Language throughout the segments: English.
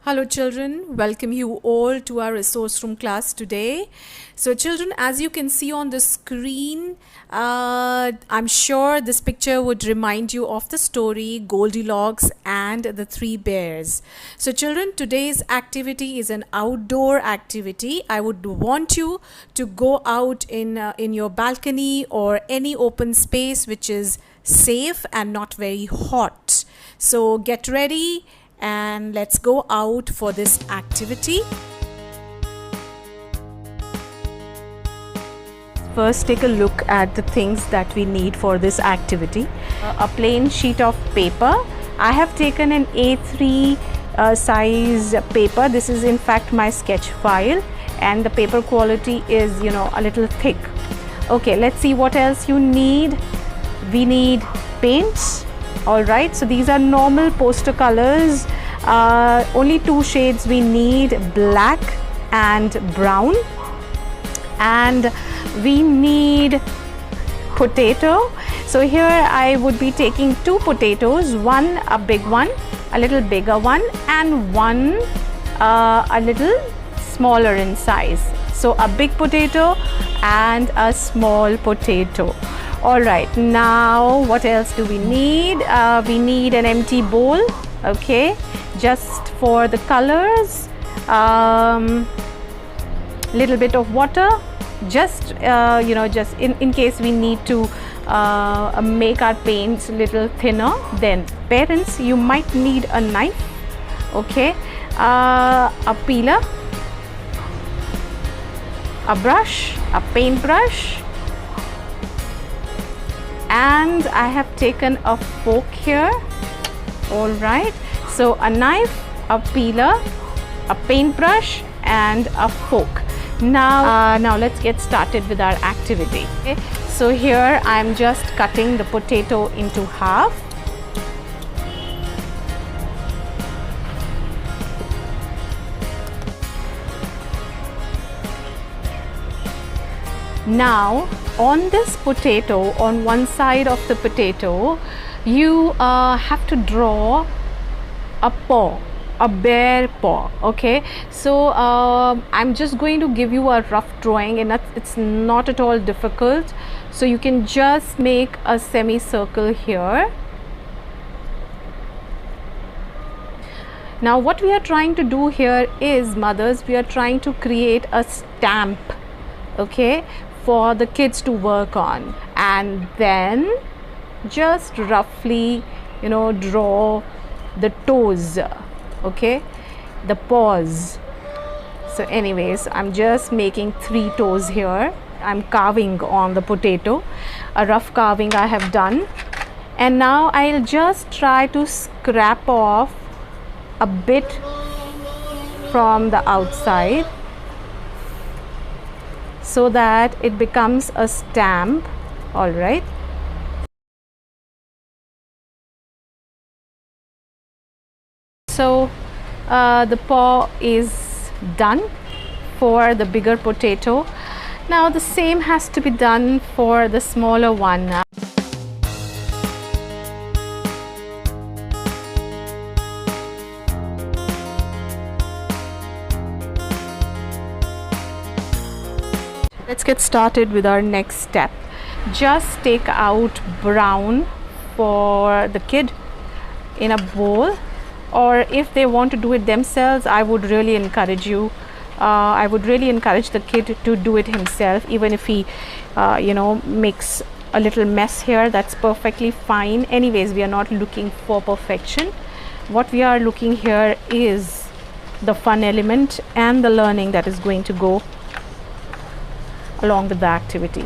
Hello children, welcome you all to our resource room class today. So children, as you can see on the screen, I'm sure this picture would remind you of the story Goldilocks and the Three Bears. So children, today's activity is an outdoor activity. I would want you to go out in your balcony or any open space which is safe and not very hot. So get ready and let's go out for this activity. First, take a look at the things that we need for this activity. A plain sheet of paper. I have taken an A3 size paper. This is in fact my sketch file, and the paper quality is a little thick. Okay, let's see what else you need. We need paints. All right, so these are normal poster colors. Only two shades we need, black and brown, and we need potato. So here I would be taking two potatoes, one a big one, a little bigger one, and one a little smaller in size. So a big potato and a small potato. All right, now what else do we need? We need an empty bowl, okay, just for the colors, little bit of water, just just in case we need to make our paints a little thinner. Then parents, you might need a knife, okay, a peeler, a brush, a paintbrush, and I have taken a fork here. All right, so a knife, a peeler, a paintbrush, and a fork. Now let's get started with our activity. Okay, so here I'm just cutting the potato into half. Now on this potato, on one side of the potato, you have to draw a paw, a bear paw. Okay, so I'm just going to give you a rough drawing, and it's not at all difficult. So you can just make a semicircle here. Now what we are trying to do here is, mothers, we are trying to create a stamp, okay, for the kids to work on, and then just roughly draw the toes, okay, the paws. So anyways, I'm just making 3 toes here. I'm carving on the potato. A rough carving I have done, and now I'll just try to scrap off a bit from the outside so that it becomes a stamp. All right, so the paw is done for the bigger potato. Now the same has to be done for the smaller one. Let's get started with our next step. Just take out brown for the kid in a bowl, or if they want to do it themselves, I would really encourage the kid to do it himself. Even if he makes a little mess here, that's perfectly fine. Anyways, we are not looking for perfection. What we are looking here is the fun element and the learning that is going to go along with the activity.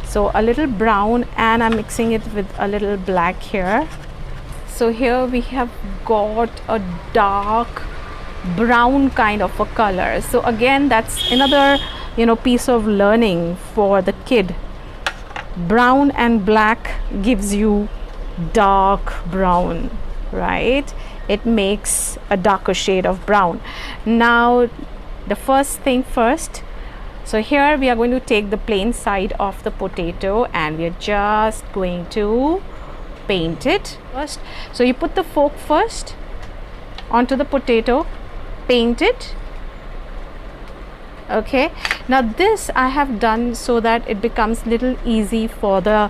So a little brown, and I'm mixing it with a little black here. So here we have got a dark brown kind of a color. So again, that's another piece of learning for the kid. Brown and black gives you dark brown, right? It makes a darker shade of brown. Now the first thing first, so here we are going to take the plain side of the potato, and we are just going to paint it first. So you put the fork first onto the potato, paint it. Okay, now this I have done so that it becomes little easy for the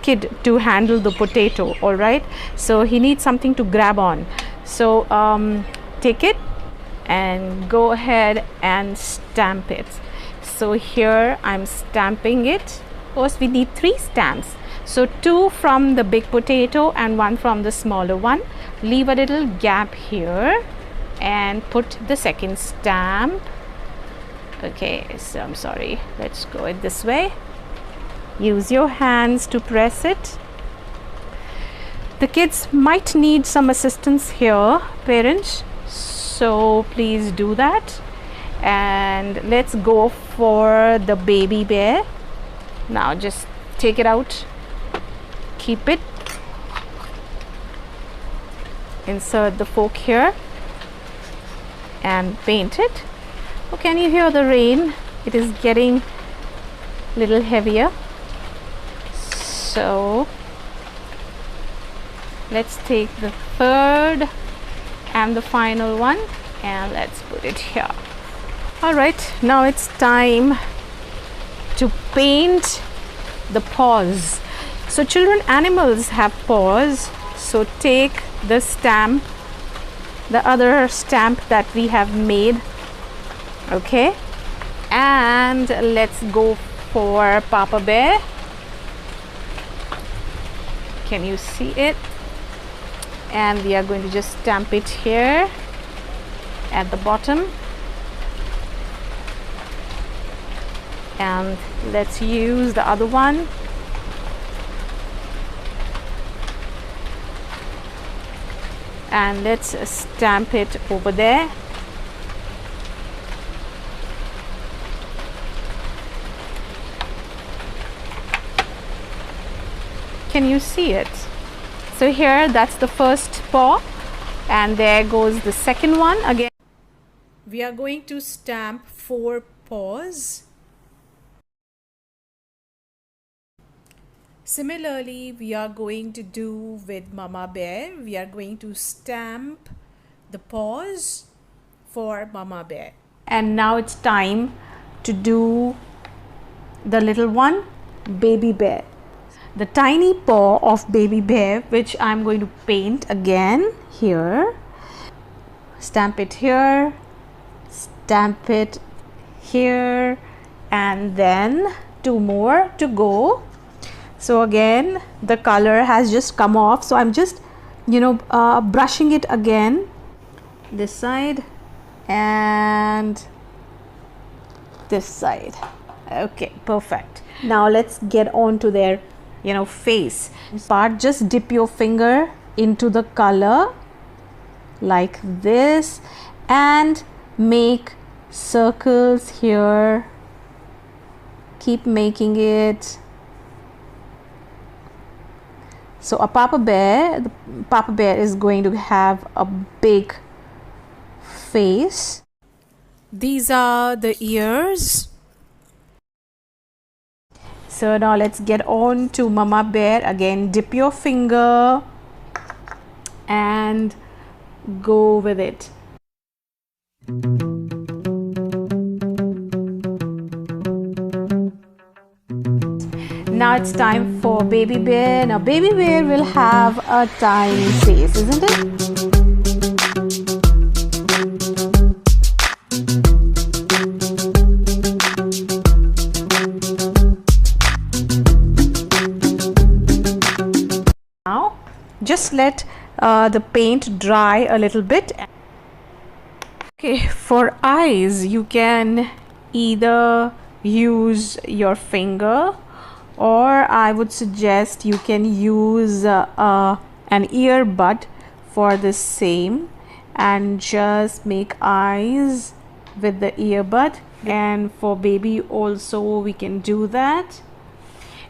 kid to handle the potato. All right, so he needs something to grab on. So take it and go ahead and stamp it. So here I'm stamping it. Of course we need 3 stamps, so 2 from the big potato and 1 from the smaller one. Leave a little gap here and put the second stamp. Okay, so I'm sorry, let's go it this way. Use your hands to press it. The kids might need some assistance here, parents, so please do that. And let's go for the baby bear. Now just take it out, keep it, insert the fork here and paint it. Oh, can you hear the rain? It is getting a little heavier. So let's take the third and the final one and let's put it here. All right, now it's time to paint the paws. So children, animals have paws, so take the stamp, the other stamp that we have made. Okay, and let's go for Papa Bear. Can you see it? And we are going to just stamp it here at the bottom. And let's use the other one. And let's stamp it over there. Can you see it? So here, that's the first paw, and there goes the second one. Again, we are going to stamp 4 paws. Similarly, we are going to do with Mama Bear. We are going to stamp the paws for Mama Bear. And now it's time to do the little one, Baby Bear. The tiny paw of Baby Bear, which I'm going to paint again here. Stamp it here, stamp it here, and then 2 more to go. So again, the color has just come off, so I'm just brushing it again, this side and this side. Okay, perfect. Now let's get on to their face part. Just dip your finger into the color like this and make circles here. Keep making it. So a Papa Bear, the Papa Bear is going to have a big face. These are the ears. So now let's get on to Mama Bear. Again, dip your finger and go with it. Now it's time for Baby Bear. Now Baby Bear will have a tiny face, isn't it? Just let the paint dry a little bit. Okay, for eyes you can either use your finger, or I would suggest you can use an earbud for the same, and just make eyes with the earbud. And for baby also we can do that.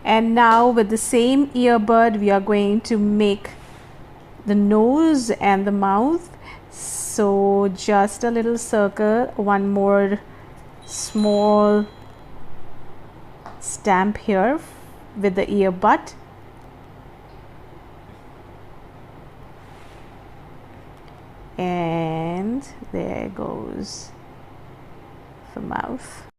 And now with the same earbud we are going to make the nose and the mouth. So just a little circle, one more small stamp here with the earbud, and and there goes the mouth.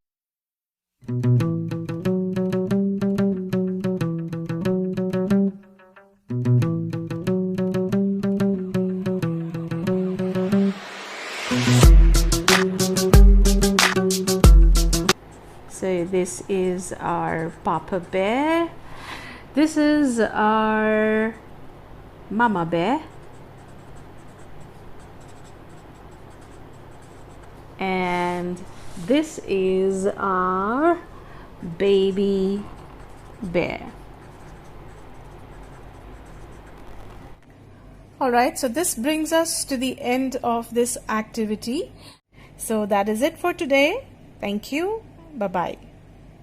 So this is our Papa Bear. This is our Mama Bear. And this is our baby bear. Alright, so this brings us to the end of this activity. So that is it for today. Thank you. Bye-bye.